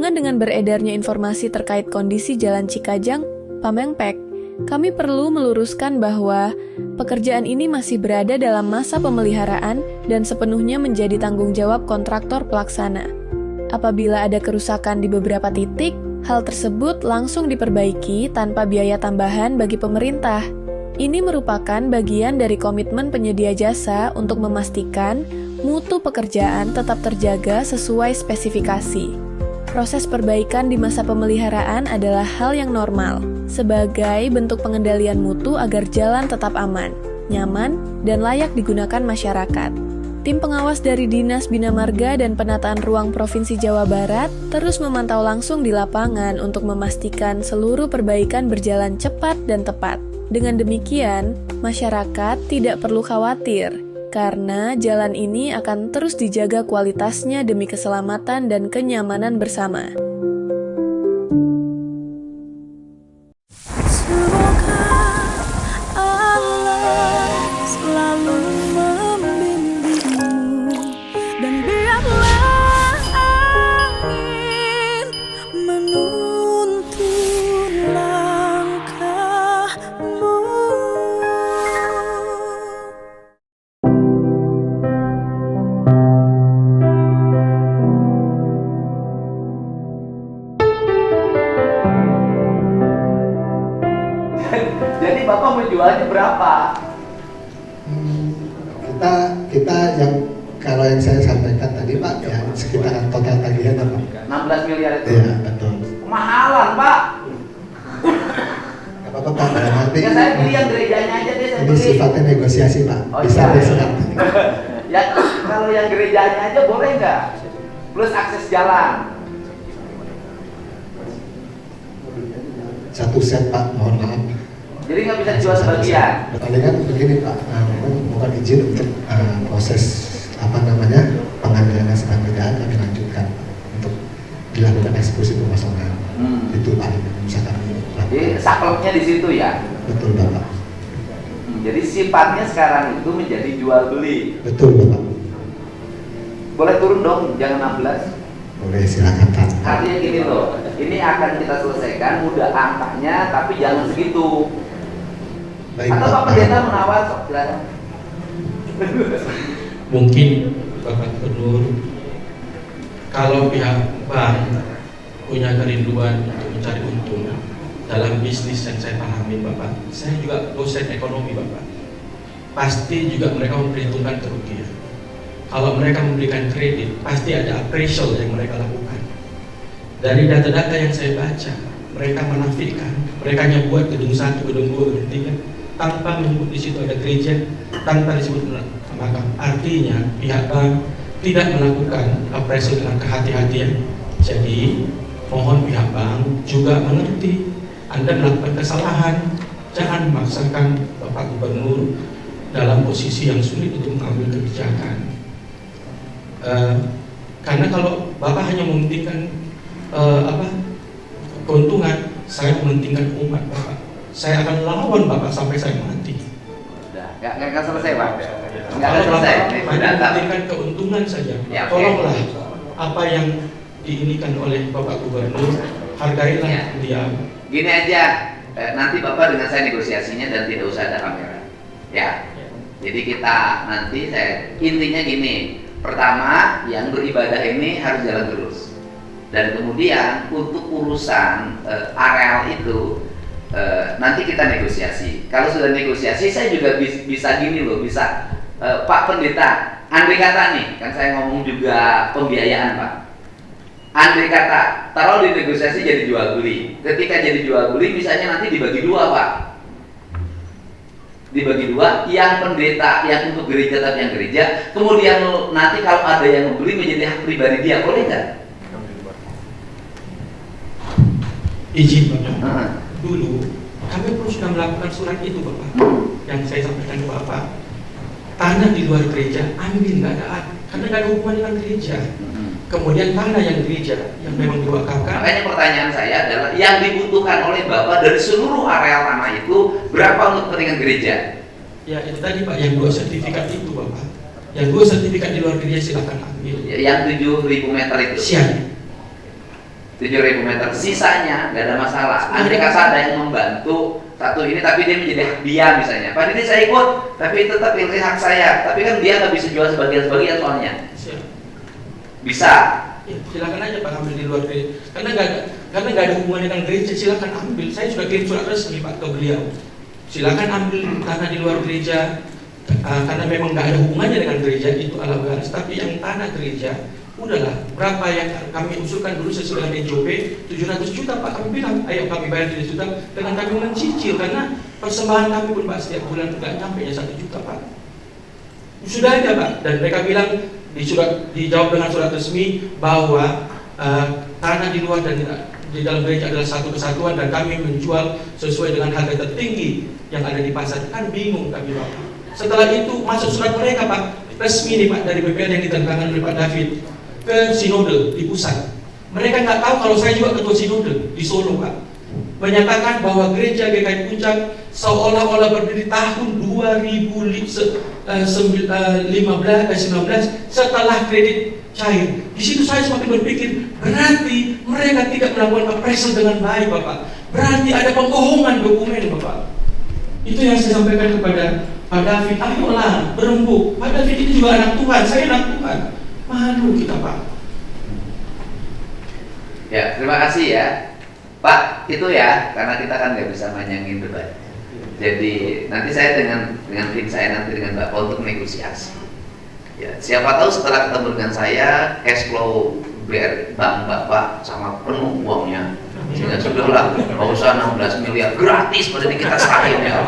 Berhubungan dengan beredarnya informasi terkait kondisi Jalan Cikajang, Pamengpek, kami perlu meluruskan bahwa pekerjaan ini masih berada dalam masa pemeliharaan dan sepenuhnya menjadi tanggung jawab kontraktor pelaksana. Apabila ada kerusakan di beberapa titik, hal tersebut langsung diperbaiki tanpa biaya tambahan bagi pemerintah. Ini merupakan bagian dari komitmen penyedia jasa untuk memastikan mutu pekerjaan tetap terjaga sesuai spesifikasi. Proses perbaikan di masa pemeliharaan adalah hal yang normal, sebagai bentuk pengendalian mutu agar jalan tetap aman, nyaman, dan layak digunakan masyarakat. Tim pengawas dari Dinas Bina Marga dan Penataan Ruang Provinsi Jawa Barat terus memantau langsung di lapangan untuk memastikan seluruh perbaikan berjalan cepat dan tepat. Dengan demikian, masyarakat tidak perlu khawatir, karena jalan ini akan terus dijaga kualitasnya demi keselamatan dan kenyamanan bersama. Semoga Allah selalu membimbingmu, dan biarlah angin menuntun langkahmu. Jadi Bapak menjualnya berapa? Kita yang kalau yang saya sampaikan tadi Pak, ya sekitaran total tagihan apa? 16 miliar itu? Iya betul. Kemahalan Pak. Gak apa-apa Pak, nanti Ya saya beli yang gerejanya aja deh, saya ini beli. sifatnya negosiasi Pak, Oh, bisa iya. disekat. Ya kalau yang gerejanya aja boleh nggak? Plus akses jalan. Satu set Pak, mohon maaf. Jadi nggak bisa dijual sebagian. Palingan begini Pak, memang mohon izin untuk proses pengambilan hasil pekerjaan kami lanjutkan untuk dilakukan eksekusi pengosongan. Itu paling bisa kami lakukan. Jadi sakleknya di situ ya. Betul Bapak. Jadi sifatnya sekarang itu menjadi jual beli. Betul Bapak. Boleh turun dong, jangan 16. Boleh silakan Pak. Artinya gini loh, ini akan kita selesaikan mudah angkanya, tapi jangan segitu. Baik Atau Pak Pendeta menawar, sok silakan. Mungkin Bapak Gubernur, kalau pihak bank punya kerinduan untuk mencari untung dalam bisnis yang saya pahami Bapak, saya juga dosen ekonomi Bapak, pasti juga mereka memperhitungkan kerugian. Kalau mereka memberikan kredit, pasti ada appraisal yang mereka lakukan. Dari data-data yang saya baca, mereka menafikan, mereka hanya buat gedung 1, gedung 2, gedung 3, tanpa menyebut di situ ada gereja, tanpa disebut makam. Artinya pihak bank tidak melakukan appraisal dengan kehati-hatian. Jadi mohon pihak bank juga mengerti Anda melakukan kesalahan, jangan memaksakan Bapak Gubernur dalam posisi yang sulit untuk mengambil kebijakan. Karena kalau Bapak hanya mementingkan keuntungan, saya mementingkan umat Bapak. Saya akan lawan Bapak sampai saya mati. Udah, nggak selesai Pak. Nggak Kalau selesai. Bapak hanya mementingkan keuntungan saja, Ya, oke. tolonglah apa yang diinikan oleh Bapak Gubernur, hargailah Ya. dia. Gini aja, nanti Bapak dengan saya negosiasinya dan tidak usah ada kamera. Ya. Jadi kita nanti intinya gini. Pertama, yang beribadah ini harus jalan terus. Dan kemudian untuk urusan areal itu nanti kita negosiasi. Kalau sudah negosiasi, saya juga bisa gini loh, bisa Pak Pendeta, andai kata nih, kan saya ngomong juga pembiayaan Pak. Andai kata, taruh di negosiasi jadi jual beli. Ketika jadi jual beli, misalnya nanti dibagi dua Pak. Dibagi dua, yang pendeta, yang untuk gereja tapi yang gereja. Kemudian nanti kalau ada yang membeli menjadi hak pribadi dia, boleh nggak? Izin Bapak. Dulu kami pun sudah melakukan surat itu Bapak, yang saya sampaikan ke Bapak. Tanah di luar gereja ambil, nggak ada, karena nggak ada hubungan dengan gereja. Kemudian tanah yang gereja yang memang diwakafkan. Makanya pertanyaan saya adalah yang dibutuhkan oleh Bapak dari seluruh areal tanah itu berapa untuk kepentingan gereja? Ya itu tadi Pak, yang 2 sertifikat itu Bapak. Yang 2 sertifikat di luar gereja silakan ambil. Yang 7.000 meter itu. Siap. 7.000 meter, sisanya nggak ada masalah. Andai kata ada yang membantu satu ini tapi dia menjadi hak dia misalnya, Pak ini saya ikut tapi tetap ini hak saya, tapi kan dia nggak bisa jual sebagian soalnya. Bisa. Ya, silakan aja Pak ambil di luar gereja, karena nggak ada hubungan dengan gereja. Silakan ambil, saya sudah kirim surat resmi Pak ke beliau. Silakan ambil tanah di luar gereja, karena memang nggak ada hubungannya dengan gereja itu alam garis. Tapi yang tanah gereja, udahlah berapa yang kami usulkan dulu sesuai dengan NJOP 700 juta Pak, kami bilang ayo kami bayar 7 juta dengan kami mencicil, karena persembahan kami pun Pak setiap bulan nggak nyampe ya 1 juta Pak. Sudah ada Pak, dan mereka bilang dijawab dengan surat resmi bahwa tanah di luar dan di dalam gereja adalah satu kesatuan dan kami menjual sesuai dengan harga tertinggi yang ada di pasar. Kan bingung kami Pak. Setelah itu masuk surat mereka Pak, resmi nih Pak dari BPN yang ditandatangani oleh Pak David ke sinode di pusat. Mereka nggak tahu kalau saya juga ketua sinode di Solo Pak, menyatakan bahwa gereja GKI Puncak seolah-olah berdiri tahun 2019 setelah kredit cair. Di situ saya semakin berpikir, berarti mereka tidak melakukan appraisal dengan baik Bapak. Berarti ada pembohongan dokumen Bapak. Itu yang saya sampaikan kepada Pak David, ayolah berembuk. Pak David ini juga anak Tuhan, saya anak Tuhan. Malu kita Pak. Ya, terima kasih ya Pak. Itu ya, karena kita kan nggak bisa manjangin debat. Jadi nanti saya dengan tim saya nanti dengan Bapak untuk negosiasi. Ya, siapa tahu setelah ketemu dengan saya, cash flow BRI bank Bapak sama penuh uangnya. Sehingga sudahlah, nggak usah 16 miliar gratis pada kita serahin ya.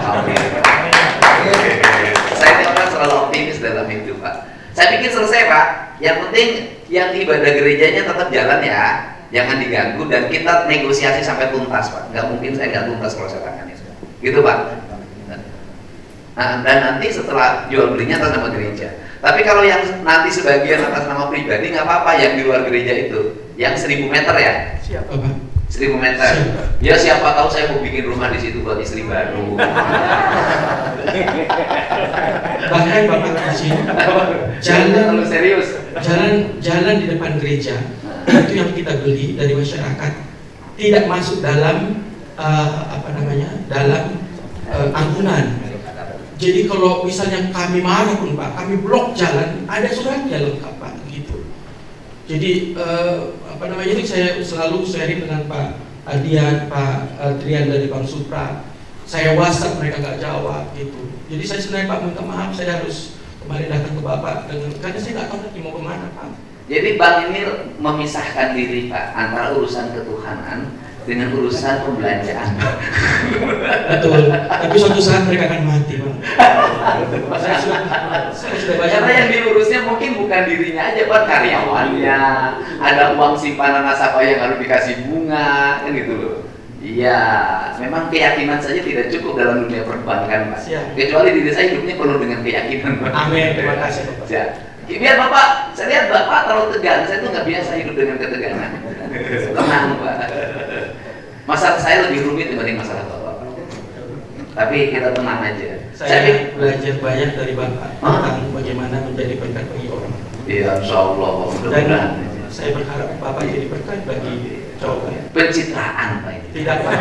Saya ini orang selalu optimis dalam itu Pak. Saya pikir selesai Pak. Yang penting yang ibadah gerejanya tetap jalan ya, jangan diganggu dan kita negosiasi sampai tuntas Pak. Nggak mungkin saya nggak tuntas kalau saya tangani. Gitu Pak. Nah, dan nanti setelah jual belinya atas nama gereja. Tapi kalau yang nanti sebagian atas nama pribadi nggak apa-apa, yang di luar gereja itu, yang 1000 meter ya. Siapa Pak? 1000 meter. Ya siapa tahu saya mau bikin rumah di situ buat istri baru. Bahkan Bapak kasih jalan serius. Jalan di depan gereja itu yang kita beli dari masyarakat tidak masuk dalam dalam ampunan. Jadi kalau misalnya kami marah pun Pak, kami blok jalan, ada suratnya lengkap Pak, gitu. Jadi ini saya selalu sharing dengan Pak Adian, Pak Trian dari Bank Supra. Saya WhatsApp mereka nggak jawab, gitu. Jadi saya sebenarnya Pak minta maaf, saya harus kemarin datang ke Bapak karena saya nggak tahu lagi mau kemana Pak. Jadi bank ini memisahkan diri Pak antara urusan ketuhanan dengan urusan pembelanjaan. Betul. Tapi suatu saat mereka akan mati, Pak. Saya sudah baca. Karena yang diurusnya mungkin bukan dirinya aja, Pak, karyawannya. Ada uang simpanan nasabah yang harus dikasih bunga, kan gitu loh. Iya, memang keyakinan saja tidak cukup dalam dunia perbankan, Pak. Kecuali diri saya hidupnya penuh dengan keyakinan, Pak. Amin. Terima kasih, Pak. Ya. Biar Bapak, saya lihat Bapak terlalu tegang, saya tuh nggak biasa hidup dengan ketegangan. Tenang Pak. Masalah saya lebih rumit dibanding masalah Bapak. Tapi kita tenang aja. Saya belajar banyak dari Bapak tentang bagaimana menjadi berkat bagi orang. Iya, Insya Allah. Dan saya berharap Bapak jadi berkat bagi coba. Pencitraan Pak ini. Tidak Pak.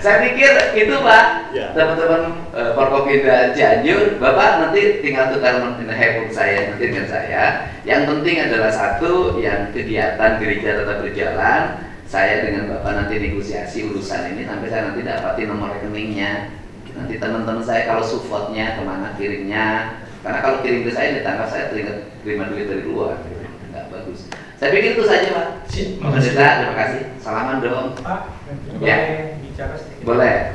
Saya pikir itu Pak, teman-teman Forkopimda Cianjur, Bapak nanti tinggal tukar handphone saya nanti dengan saya. Yang penting adalah satu, yang kegiatan gereja tetap berjalan. Saya dengan Bapak nanti negosiasi urusan ini sampai saya nanti dapatin nomor rekeningnya. Nanti teman-teman saya kalau supportnya kemana kirimnya, karena kalau kirim ke saya ditangkap saya terima duit dari luar, nggak bagus. Saya pikir itu saja Pak. Terima kasih. Salaman dong. Pak, ya. Bicara sedikit. Boleh.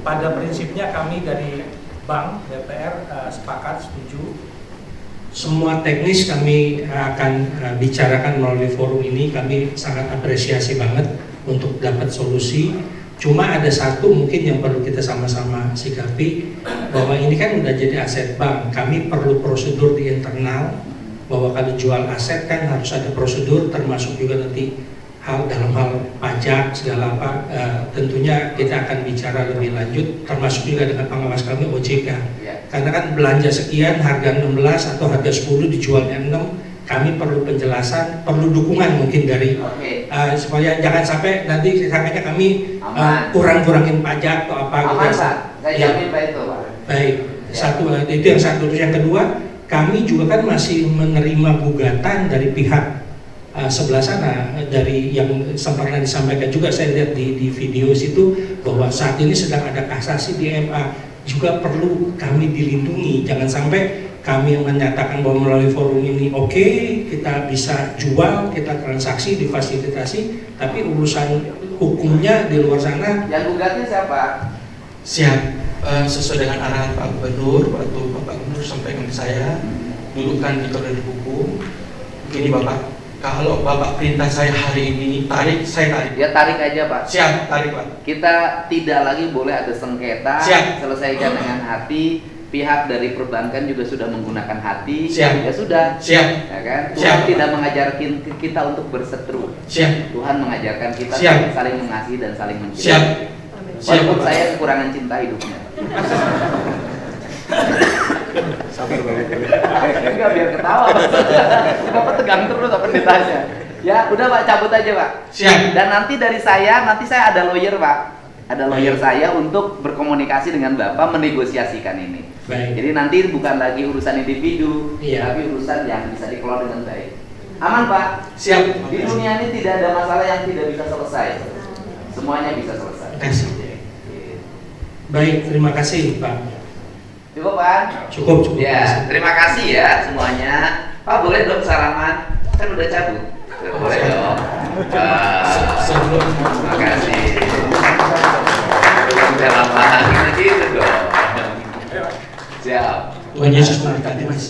Pada prinsipnya kami dari Bank DPR sepakat, setuju. Semua teknis kami akan bicarakan melalui forum ini. Kami sangat apresiasi banget untuk dapat solusi. Cuma ada satu mungkin yang perlu kita sama-sama sikapi, bahwa ini kan udah jadi aset bank. Kami perlu prosedur di internal, bahwa kalau jual aset kan harus ada prosedur, termasuk juga nanti dalam hal pajak segala apa. Tentunya kita akan bicara lebih lanjut, termasuk juga dengan pengawas kami OJK. Karena kan belanja sekian harga 16 atau harga 10 dijualnya 6, kami perlu penjelasan, perlu dukungan mungkin dari supaya jangan sampai nanti misalnya kami kurang-kurangin pajak atau apa Aman, gitu. Pak. Saya jamin Pak itu, Pak. Baik, satu itu yang satu. Terus yang kedua, kami juga kan masih menerima gugatan dari pihak sebelah sana, dari yang sempat disampaikan juga saya lihat di video situ bahwa saat ini sedang ada kasasi di MA, juga perlu kami dilindungi. Jangan sampai kami menyatakan bahwa melalui forum ini oke, kita bisa jual, kita transaksi, difasilitasi, tapi urusan hukumnya di luar sana. Yang gugatnya siapa? Siap. Sesuai dengan arahan Pak Gubernur, waktu Bapak Gubernur sampaikan ke saya, dudukkan di koridor hukum. Ini Bapak, kalau Bapak perintah saya hari ini, tarik, saya tarik. Ya tarik aja Pak. Siap, tarik Pak. Kita tidak lagi boleh ada sengketa. Siap. Selesaikan dengan hati. Pihak dari perbankan juga sudah menggunakan hati. Siap. Ya sudah. Siap. Ya kan? Siap. Tuhan tidak mengajarkan kita untuk berseteru. Siap. Tuhan mengajarkan kita Siap. saling mengasihi dan saling mencintai. Siap. Siap, Walaupun Bapak. saya kekurangan cinta hidupnya. Enggak, biar ketawa. Bapak tegang terus apa ditanya. Ya, udah Pak, cabut aja Pak. Siap. Dan nanti dari saya, nanti saya ada lawyer Pak. Ada lawyer saya untuk berkomunikasi dengan Bapak menegosiasikan ini. Baik. Jadi nanti bukan lagi urusan individu, Iya. tapi urusan yang bisa dikelola dengan baik. Aman Pak? Siap. Di dunia ini tidak ada masalah yang tidak bisa selesai. Semuanya bisa selesai. Terima kasih. Baik, terima kasih Pak. Cukup Pak? Cukup. Ya, terima kasih ya semuanya. Pak boleh dong salaman? Kan udah cabut. Boleh dong. Sebelum Terima kasih. Udah lama gitu dong. Siap. Tuhan Yesus memberkati Mas.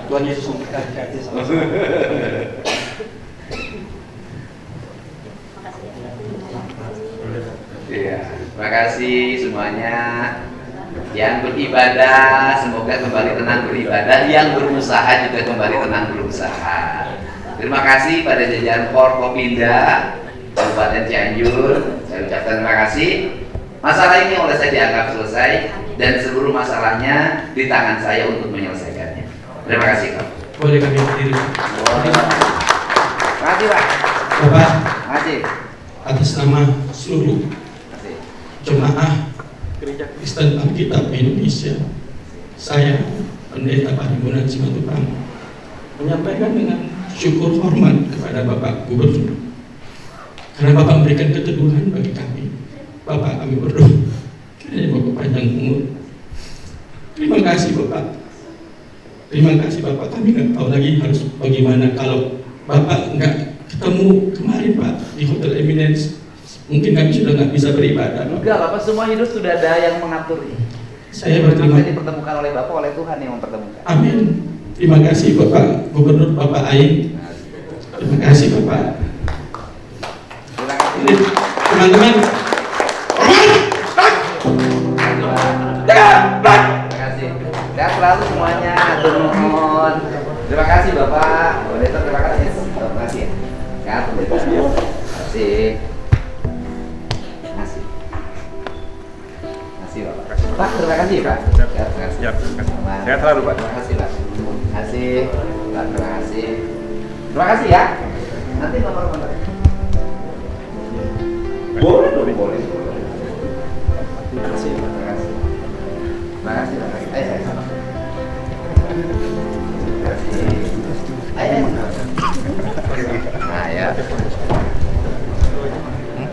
Tuhan Yesus memberkati. Iya, terima kasih semuanya. Yang beribadah semoga kembali tenang beribadah, yang berusaha juga kembali tenang berusaha. Terima kasih pada jajaran Forkopimda Kabupaten Cianjur. Saya ucapkan terima kasih. Masalah ini oleh saya dianggap selesai dan seluruh masalahnya di tangan saya untuk menyelesaikannya. Terima kasih Pak. Boleh kami berdiri. Terima kasih Pak. Bapak, Terima kasih. atas nama seluruh Terima kasih. jemaah Gereja Kristen Alkitab Indonesia, saya Pendeta Parimonan Simatupang menyampaikan dengan syukur hormat kepada Bapak Gubernur karena Bapak memberikan keteguhan bagi kami. Bapak, kami berdoa kiranya Bapak panjang umur. Terima kasih Bapak. Terima kasih Bapak. Kami nggak tahu lagi harus bagaimana kalau Bapak nggak ketemu kemarin Pak di Hotel Eminence. Mungkin kami sudah nggak bisa beribadah. Bapak. Enggak, Bapak semua hidup sudah ada yang mengaturnya. Saya berterima Saya dipertemukan oleh Bapak, oleh Tuhan yang mempertemukan. Amin. Terima kasih Bapak Gubernur, Bapak Aing. Terima kasih Bapak. Terima kasih. Ini, teman-teman. Terima kasih. Sehat selalu semuanya. Turun. Terima kasih Bapak. Pendeta terima kasih. Terima kasih ya. Sehat Pendeta. Terima kasih. Terima kasih. Terima kasih Bapak. Pak, terima kasih Pak. Ya, terima kasih. Sehat selalu Pak. Terima kasih Pak. Terima kasih. Pak, terima kasih. Terima kasih ya. Nanti nomor kontak. Boleh dong, boleh. Terima kasih. Terima kasih. Terima kasih. Terima kasih. Ayo, saya sama. Terima kasih. Ayo. Nah ya.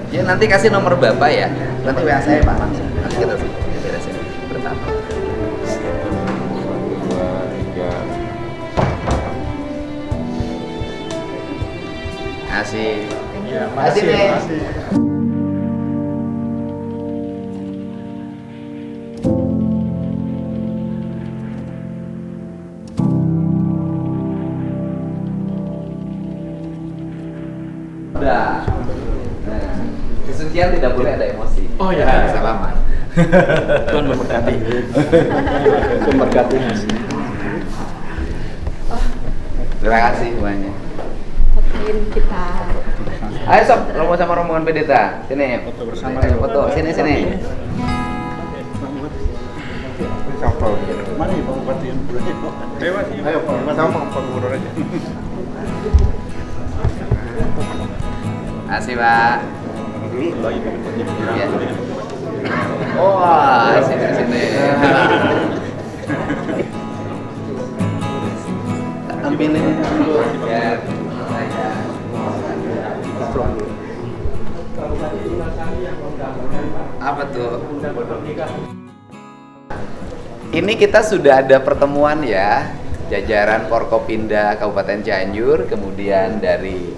Ya nanti kasih nomor Bapak ya. Nanti WA saya Pak langsung. Nanti kita beresin bersama. Kasih. Kasih nih. Udah. Nah, kesucian tidak boleh ada emosi. Oh, ya. Nah, salaman. Tuhan memberkati. Memberkati. Terima kasih semuanya. Fotoin kita. Ayo sob, rombongan sama rombongan pendeta. Sini. Foto bersama. Ayo foto. Sini sini. Foto. Mana ya Pak Bupati yang boleh? Ayo Pak Bupati sama Pak Gubernur aja. Makasih Pak. Dulu lagi Bupati. Iya. Oh, sini. Ambilin dulu biar saya. Apa tuh? Ini kita sudah ada pertemuan ya, jajaran Forkopimda Kabupaten Cianjur, kemudian dari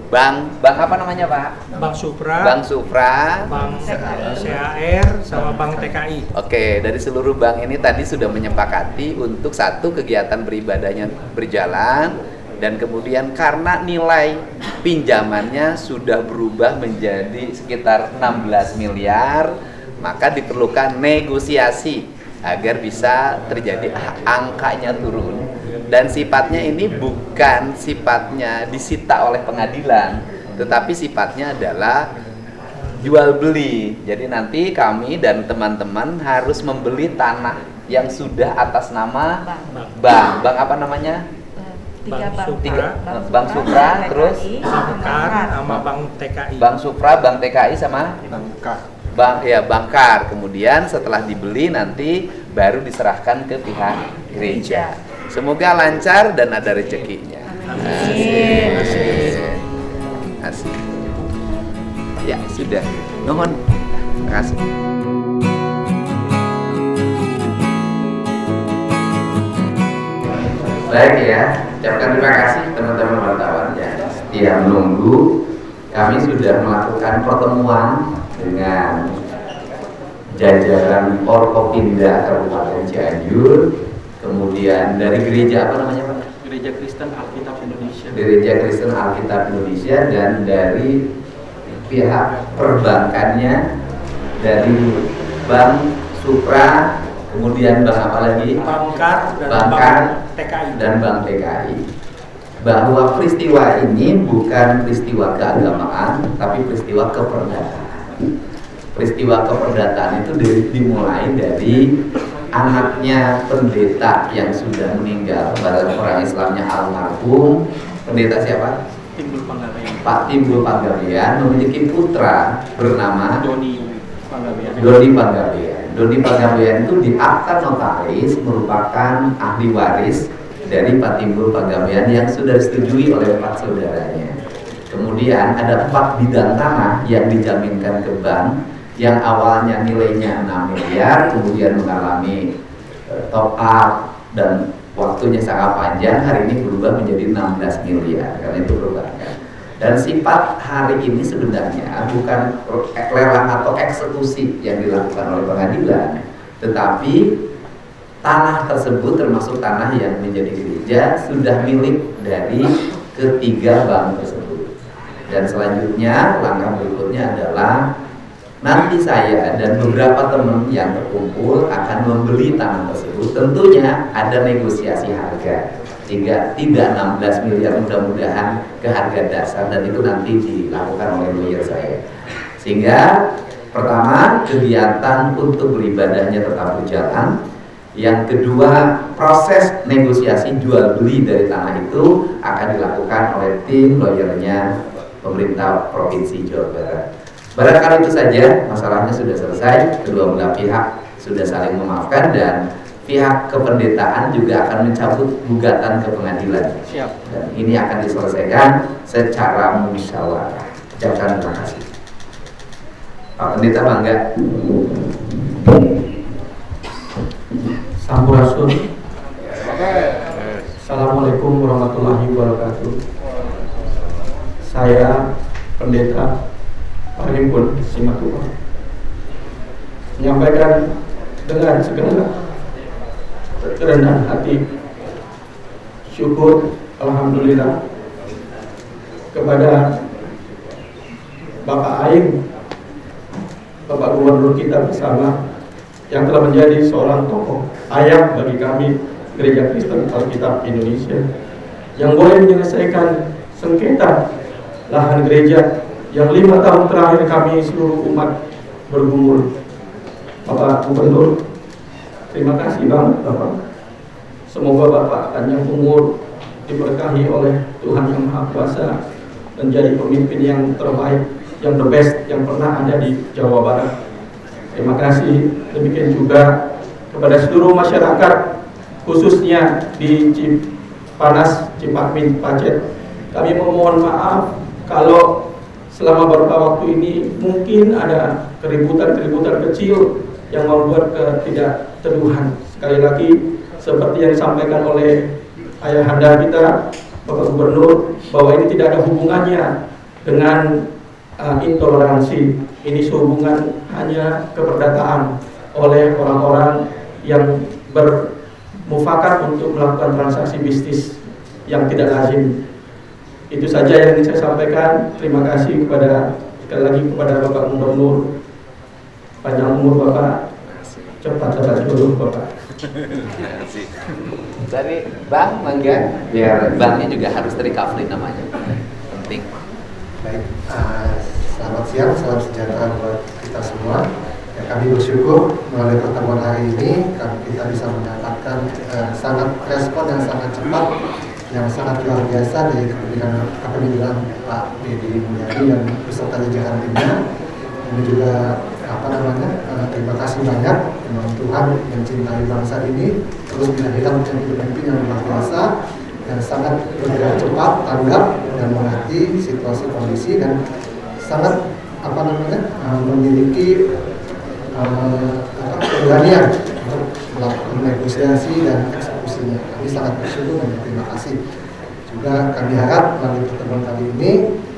Bank apa namanya Pak? Bank Supra, Bank Supra, Bank CAR, sama Bank TKI. Oke, dari seluruh bank ini tadi sudah menyepakati untuk satu kegiatan beribadahnya berjalan, dan kemudian karena nilai pinjamannya sudah berubah menjadi sekitar 16 miliar, maka diperlukan negosiasi agar bisa terjadi angkanya turun. Dan sifatnya ini bukan sifatnya disita oleh pengadilan, tetapi sifatnya adalah jual beli. Jadi nanti kami dan teman-teman harus membeli tanah yang sudah atas nama bank. Bank apa namanya? Bank Supra, terus Bangkar sama Bank TKI. Bank Supra, Bank TKI sama Bangkar. Kemudian setelah dibeli nanti baru diserahkan ke pihak gereja. Semoga lancar dan ada rezekinya. Asik. Ya sudah. Nuhun. Terima kasih. Baik ya, ucapkan terima kasih teman-teman wartawan ya. Setia menunggu, kami sudah melakukan pertemuan dengan jajaran Forkopimda Kabupaten Cianjur, kemudian dari gereja apa namanya Pak? Gereja Kristen Alkitab Indonesia. Gereja Kristen Alkitab Indonesia, dan dari pihak perbankannya, dari Bank Supra, kemudian bank apa lagi? Bangkar dan Bangkar Bank TKI. dan Bank TKI. Bahwa peristiwa ini bukan peristiwa keagamaan, tapi peristiwa keperdataan. Peristiwa keperdataan itu dimulai dari anaknya pendeta yang sudah meninggal, orang Islamnya almarhum. Pendeta siapa? Timbul Panggabean. Pak Timbul Panggabean memiliki putra bernama Doni Panggabean. Doni Panggabean. Doni Panggabean itu di akta notaris merupakan ahli waris dari Pak Timbul Panggabean yang sudah disetujui oleh 4 saudaranya. Kemudian ada 4 bidang tanah yang dijaminkan ke bank, yang awalnya nilainya 6 miliar, kemudian mengalami top up dan waktunya sangat panjang, hari ini berubah menjadi 16 miliar karena itu perbankan. Dan sifat hari ini sebenarnya bukan lelang atau eksekusi yang dilakukan oleh pengadilan, tetapi tanah tersebut termasuk tanah yang menjadi gereja sudah milik dari ketiga bank tersebut. Dan selanjutnya langkah berikutnya adalah nanti saya dan beberapa teman yang terkumpul akan membeli tanah tersebut. Tentunya ada negosiasi harga sehingga tidak 16 miliar, mudah-mudahan ke harga dasar, dan itu nanti dilakukan oleh lawyer saya. Sehingga pertama, kegiatan untuk beribadahnya tetap berjalan. Yang kedua, proses negosiasi jual beli dari tanah itu akan dilakukan oleh tim lawyernya pemerintah Provinsi Jawa Barat. Barangkali itu saja, masalahnya sudah selesai, kedua belah pihak sudah saling memaafkan, dan pihak kependetaan juga akan mencabut gugatan ke pengadilan. Siap. Dan ini akan diselesaikan secara musyawarah. Ucapkan terima kasih. Pak Pendeta bangga. Sampurasun. Assalamualaikum warahmatullahi wabarakatuh. Saya Pendeta Parimpun Simatupang menyampaikan dengan segala kerendahan hati syukur alhamdulillah kepada Bapak Aing, Bapak Gubernur kita bersama, yang telah menjadi seorang tokoh ayah bagi kami Gereja Kristen Alkitab Indonesia, yang boleh menyelesaikan sengketa lahan gereja yang 5 tahun terakhir kami seluruh umat bergumul. Bapak Gubernur, Terima kasih banget Bapak. Semoga Bapak panjang umur, diberkahi oleh Tuhan Yang Maha Kuasa, menjadi pemimpin yang terbaik, yang the best yang pernah ada di Jawa Barat. Terima kasih. Demikian juga kepada seluruh masyarakat, khususnya di Cipanas, Cipakmin, Pacet. Kami memohon maaf kalau selama beberapa waktu ini mungkin ada keributan-keributan kecil yang membuat ketidakteduhan. Sekali lagi, seperti yang disampaikan oleh ayahanda kita, Bapak Gubernur, bahwa ini tidak ada hubungannya dengan intoleransi. Ini sehubungan hanya keperdataan oleh orang-orang yang bermufakat untuk melakukan transaksi bisnis yang tidak lazim. Itu saja yang ingin saya sampaikan. Terima kasih sekali lagi kepada Bapak Gubernur. Panjang umur Bapak, cepat dulu Bapak. Dari Bang Mangga, biar banknya juga harus recovery namanya. Penting. Baik, selamat siang, salam sejahtera buat kita semua. Ya, kami bersyukur melalui pertemuan hari ini kita bisa mendapatkan sangat respon yang sangat cepat, yang sangat luar biasa dari kepemimpinan Pak Deddy Mulyadi dan beserta jajaran timnya. Ini juga terima kasih banyak memang Tuhan mencintai bangsa ini, terus dilahirkan menjadi pemimpin yang luar biasa yang sangat bergerak cepat, tanggap dan mengerti situasi kondisi dan sangat memiliki keberanian untuk melakukan negosiasi dan eksekusinya. Kami sangat bersyukur dan terima kasih. Juga kami harap melalui pertemuan kali ini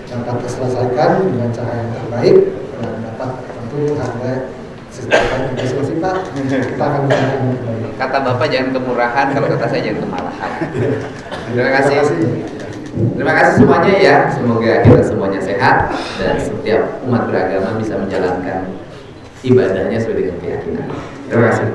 dapat terselesaikan dengan cara yang terbaik dan dapat tentu harga sistem investasi Pak. Kita akan berjalan kembali. Kata Bapak jangan kemurahan, kalau kata saya jangan kemalahan. Terima kasih. Terima kasih semuanya ya. Semoga kita semuanya sehat dan setiap umat beragama bisa menjalankan ibadahnya sesuai dengan keyakinan. Terima kasih.